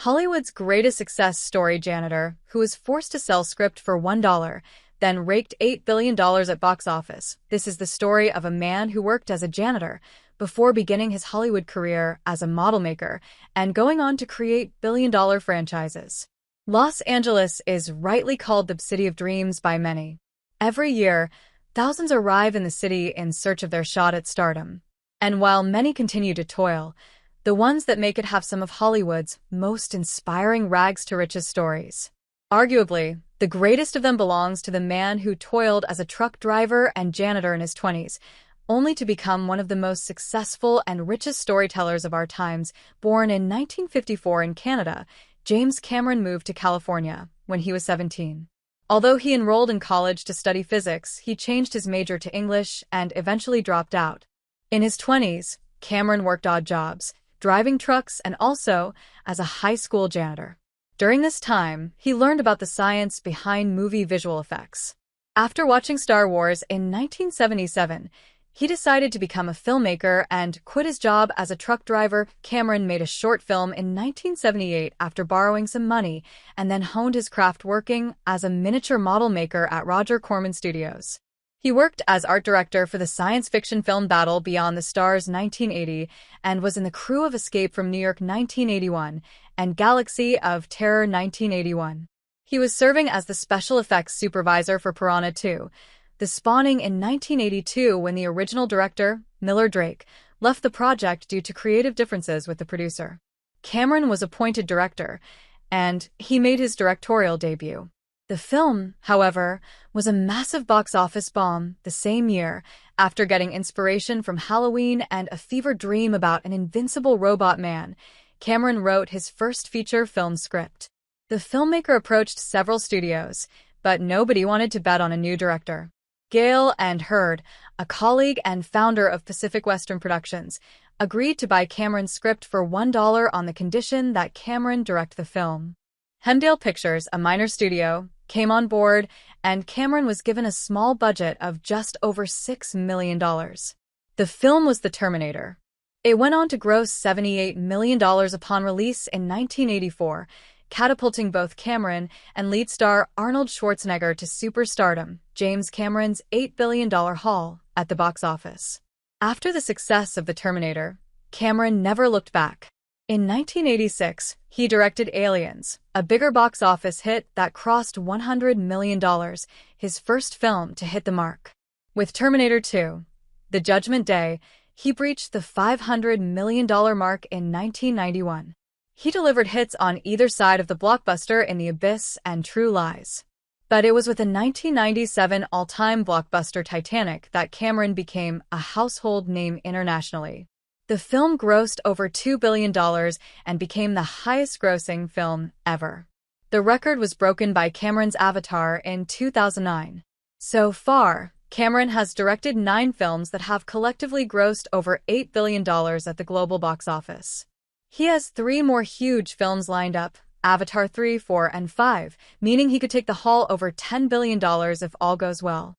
Hollywood's greatest success story, Janitor, who was forced to sell script for $1, then raked $8 billion at box office. This is the story of a man who worked as a janitor before beginning his Hollywood career as a model maker and going on to create billion-dollar franchises. Los Angeles is rightly called the City of Dreams by many. Every year, thousands arrive in the city in search of their shot at stardom. And while many continue to toil, the ones that make it have some of Hollywood's most inspiring rags-to-riches stories. Arguably, the greatest of them belongs to the man who toiled as a truck driver and janitor in his 20s, only to become one of the most successful and richest storytellers of our times. Born in 1954 in Canada, James Cameron moved to California when he was 17. Although he enrolled in college to study physics, he changed his major to English and eventually dropped out. In his 20s, Cameron worked odd jobs, driving trucks and also as a high school janitor. During this time, he learned about the science behind movie visual effects. After watching Star Wars in 1977, he decided to become a filmmaker and quit his job as a truck driver. Cameron made a short film in 1978 after borrowing some money and then honed his craft working as a miniature model maker at Roger Corman Studios. He worked as art director for the science fiction film Battle Beyond the Stars 1980 and was in the crew of Escape from New York 1981 and Galaxy of Terror 1981. He was serving as the special effects supervisor for Piranha 2, The Spawning in 1982 when the original director, Miller Drake, left the project due to creative differences with the producer. Cameron was appointed director, and he made his directorial debut. The film, however, was a massive box office bomb the same year. After getting inspiration from Halloween and a fever dream about an invincible robot man, Cameron wrote his first feature film script. The filmmaker approached several studios, but nobody wanted to bet on a new director. Gale and Hurd, a colleague and founder of Pacific Western Productions, agreed to buy Cameron's script for $1 on the condition that Cameron direct the film. Hemdale Pictures, a minor studio, came on board, and Cameron was given a small budget of just over $6 million. The film was The Terminator. It went on to gross $78 million upon release in 1984, catapulting both Cameron and lead star Arnold Schwarzenegger to superstardom. James Cameron's $8 billion haul at the box office. After the success of The Terminator, Cameron never looked back. In 1986, he directed Aliens, a bigger box office hit that crossed $100 million, his first film to hit the mark. With Terminator 2, The Judgment Day, he breached the $500 million mark in 1991. He delivered hits on either side of the blockbuster in The Abyss and True Lies. But it was with the 1997 all-time blockbuster Titanic that Cameron became a household name internationally. The film grossed over $2 billion and became the highest-grossing film ever. The record was broken by Cameron's Avatar in 2009. So far, Cameron has directed 9 films that have collectively grossed over $8 billion at the global box office. He has 3 more huge films lined up, Avatar 3, 4, and 5, meaning he could take the haul over $10 billion if all goes well.